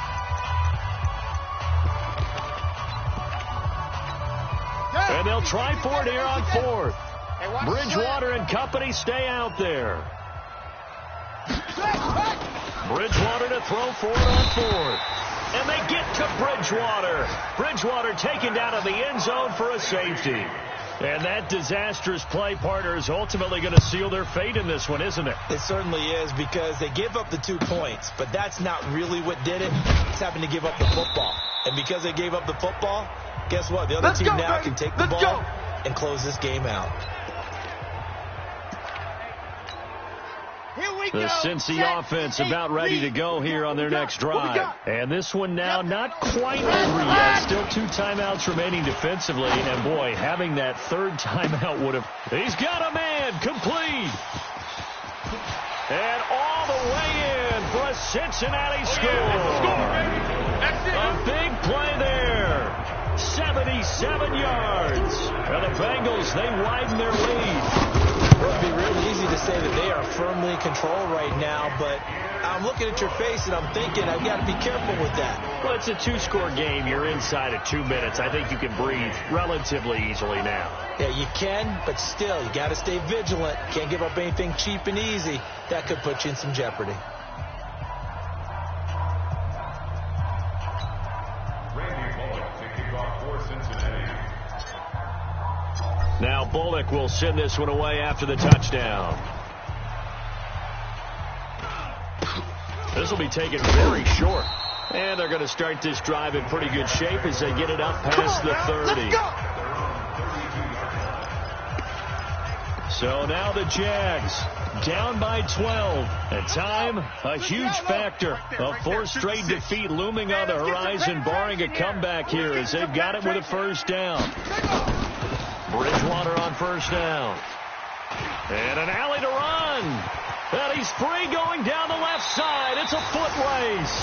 And they'll try for it here on 4th. Bridgewater and company stay out there. Bridgewater to throw for it on 4th. And they get to Bridgewater. Bridgewater taken down to the end zone for a safety. And that disastrous play, partner, is ultimately going to seal their fate in this one, isn't it? It certainly is because they gave up the 2 points, but that's not really what did it. It's having to give up the football. And because they gave up the football, guess what? The other team now can take the ball and close this game out. The Cincy offense about ready to go here on their next drive. And this one now not quite over yet. Still 2 timeouts remaining defensively. And, boy, having that 3rd timeout would have... He's got a man complete. And all the way in for a Cincinnati score. A big play there. 77 yards. And the Bengals, they widen their lead. Well, it'd be real easy to say that they are firmly in control right now, but I'm looking at your face and I'm thinking I've got to be careful with that. Well, it's a 2-score game. You're inside of 2 minutes. I think you can breathe relatively easily now. Yeah, you can, but still, you got to stay vigilant. Can't give up anything cheap and easy. That could put you in some jeopardy. Now Bullock will send this one away after the touchdown. This will be taken very short. And they're going to start this drive in pretty good shape as they get it up past the 30. So now the Jags down by 12. At time, a huge factor. A 4th straight defeat looming on the horizon, barring a comeback here as they've got it with a 1st down. Bridgewater on 1st down. And an alley to run. And he's free going down the left side. It's a foot race.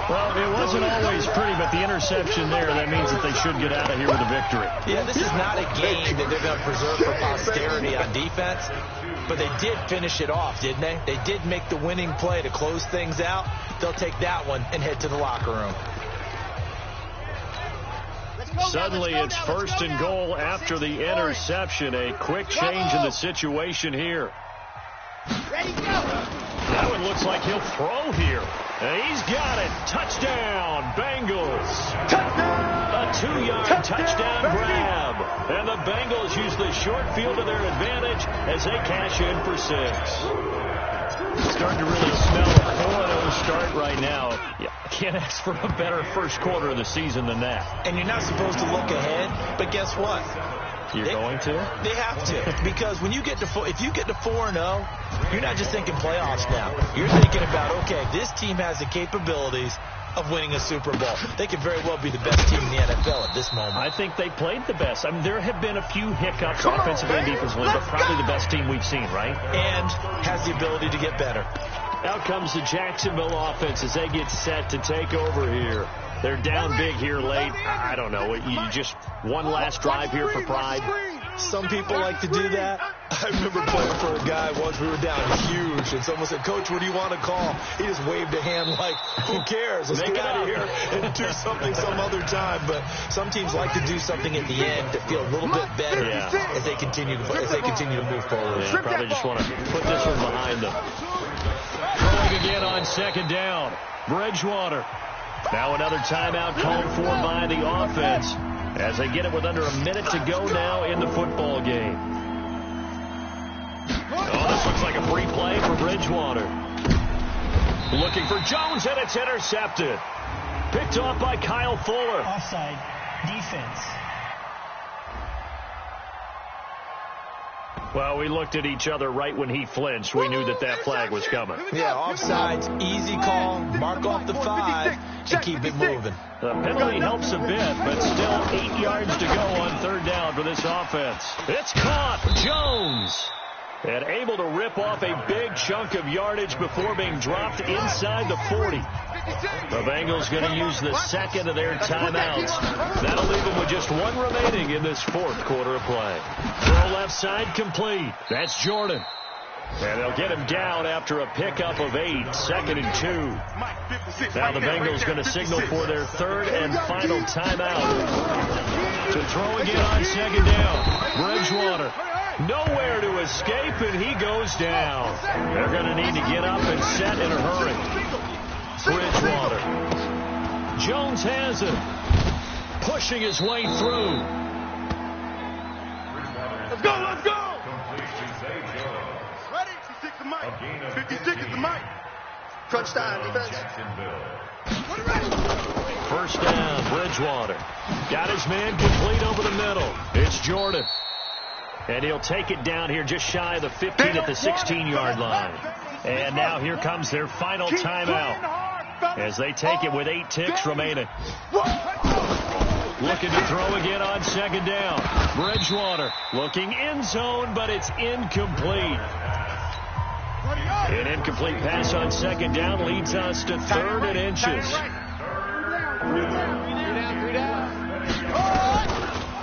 Well, it wasn't always pretty, but the interception there, that means that they should get out of here with a victory. Yeah, this is not a game that they're going to preserve for posterity on defense, but they did finish it off, didn't they? They did make the winning play to close things out. They'll take that one and head to the locker room. Suddenly it's 1st and goal after the interception. A quick change in the situation here. Now it looks like he'll throw here. And he's got it. Touchdown, Bengals. A 2-yard touchdown grab. And the Bengals use the short field to their advantage as they cash in for 6. Starting to really smell a 4-0 start right now. Yeah, can't ask for a better first quarter of the season than that. And you're not supposed to look ahead, but guess what? You're going to? They have to, because when you get to if you get to 4-0, you're not just thinking playoffs now. You're thinking about, okay, this team has the capabilities of winning a Super Bowl. They could very well be the best team in the NFL at this moment. I think they played the best. I mean, there have been a few hiccups offensively and defensively, but probably the best team we've seen, right? And has the ability to get better. Out comes the Jacksonville offense as they get set to take over here. They're down big here late. I don't know. You just one last drive here for pride. Some people like to do that. I remember playing for a guy once. We were down huge, and someone said, "Coach, what do you want to call?" He just waved a hand like, "Who cares? Let's get out of here and do something some other time." But some teams like to do something at the end to feel a little bit better as they continue to move forward. Yeah, probably just want to put this one behind them. Throwing again on second down. Bridgewater. Now another timeout called for by the offense as they get it with under a minute to go now in the football game. Oh, this looks like a free play for Bridgewater. Looking for Jones, and it's intercepted. Picked off by Kyle Fuller. Offside. Defense. Well, we looked at each other right when he flinched. We knew that flag was coming. Yeah, offsides, easy call, mark off the 5, and keep it moving. The penalty helps a bit, but still 8 yards to go on third down for this offense. It's caught. Jones. And able to rip off a big chunk of yardage before being dropped inside the 40. The Bengals going to use the second of their timeouts. That'll leave them with just one remaining in this fourth quarter of play. Throw left side complete. That's Jordan. And they'll get him down after a pickup of 8, 2nd and 2. Now the Bengals going to signal for their third and final timeout. To throw again on second down. Bridgewater. Nowhere to escape, and he goes down. They're going to need to get up and set in a hurry. Bridgewater. Jones has it. Pushing his way through. Let's go, let's go! Ready? 56 the mic. 56 is the mic. Crunch time, defense. First down, Bridgewater. Got his man complete over the middle. It's Jordan. And he'll take it down here just shy of the 15 at the 16-yard line. And now here comes their final timeout as they take it with 8 ticks remaining. Looking to throw again on second down. Bridgewater looking end zone, but it's incomplete. An incomplete pass on second down leads us to 3rd and inches.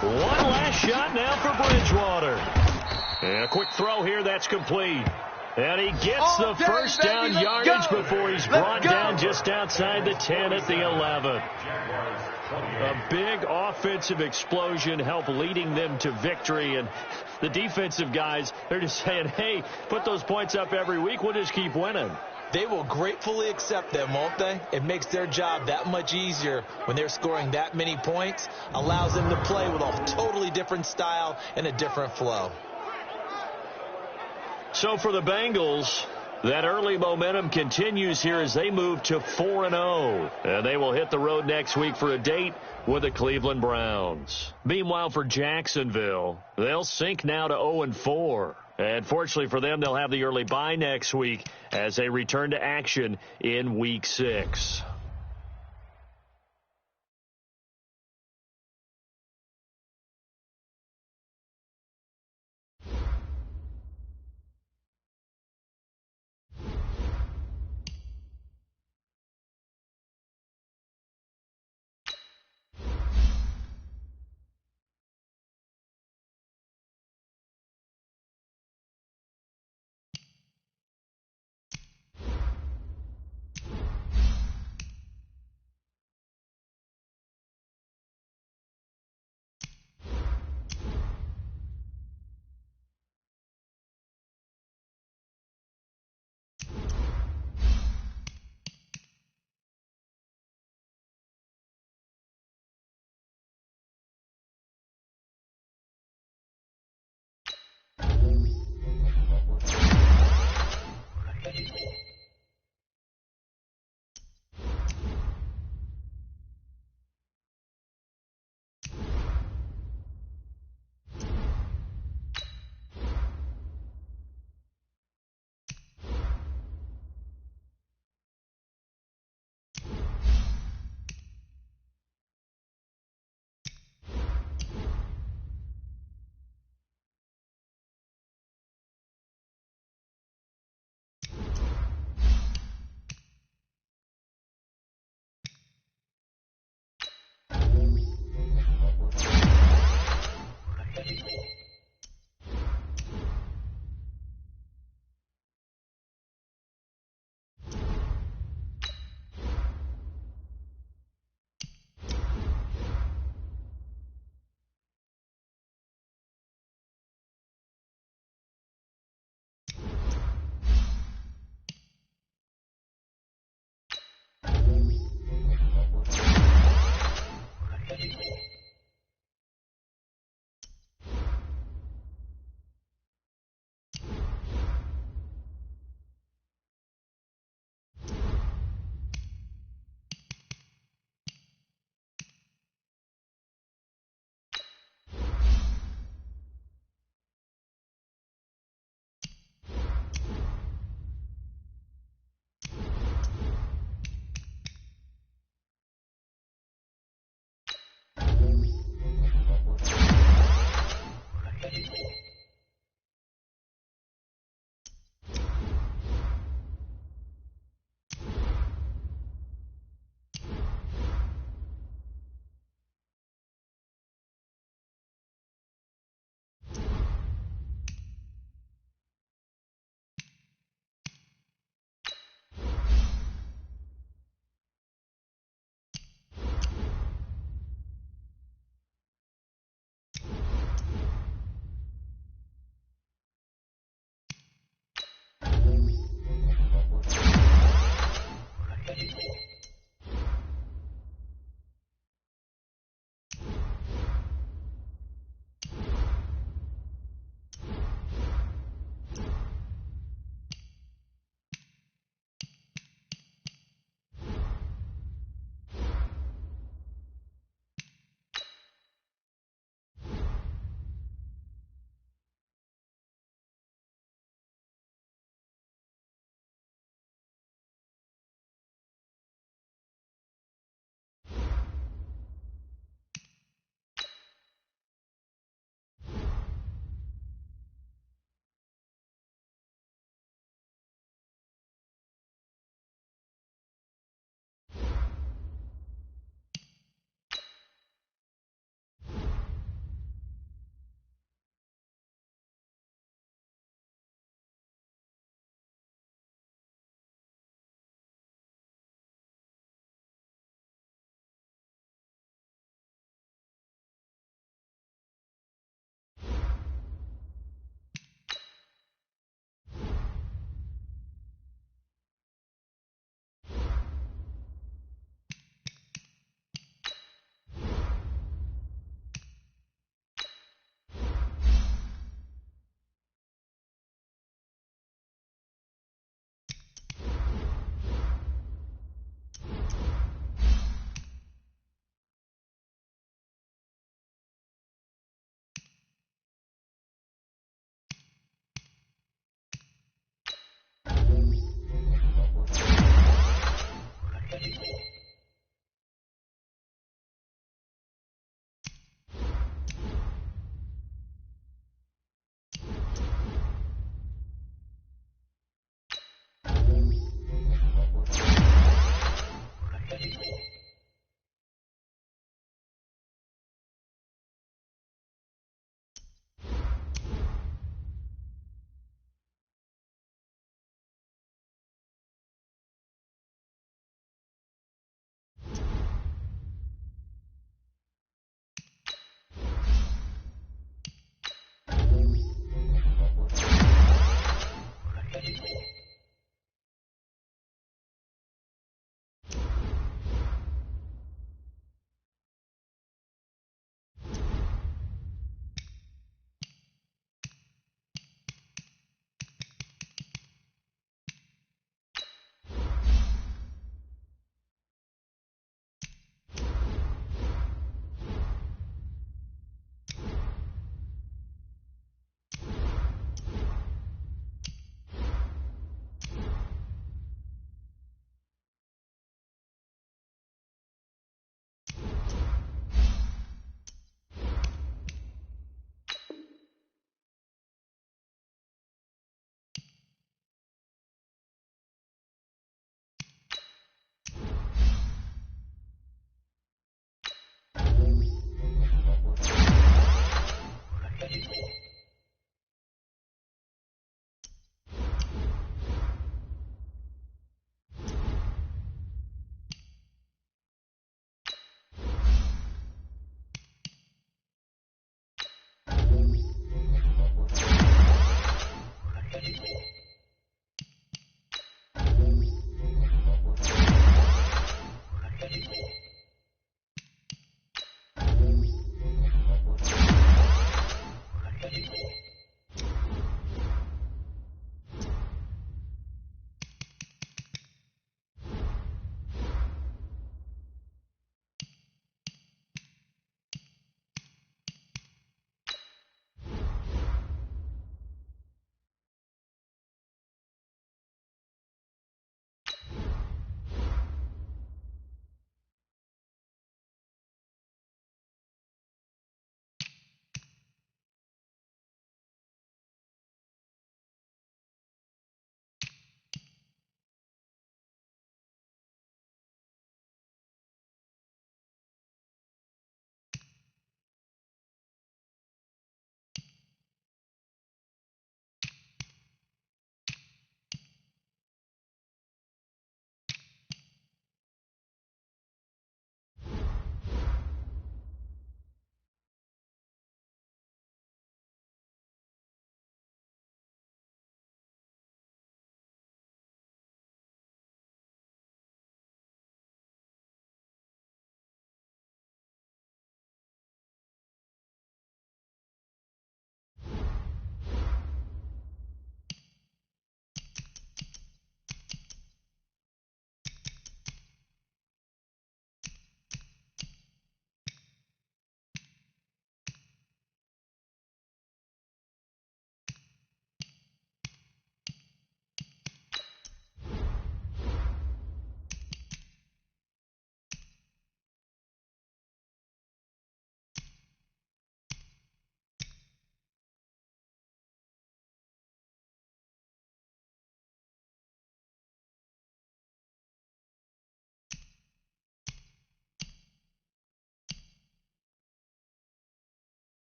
One last shot now for Bridgewater. And a quick throw here, that's complete. And he gets the first down yardage before he's brought down just outside the 10 at the 11. A big offensive explosion helped leading them to victory. And the defensive guys, they're just saying, hey, put those points up every week. We'll just keep winning. They will gratefully accept them, won't they? It makes their job that much easier when they're scoring that many points. Allows them to play with a totally different style and a different flow. So for the Bengals, that early momentum continues here as they move to 4-0. And they will hit the road next week for a date with the Cleveland Browns. Meanwhile, for Jacksonville, they'll sink now to 0-4. And fortunately for them, they'll have the early bye next week as they return to action in Week 6.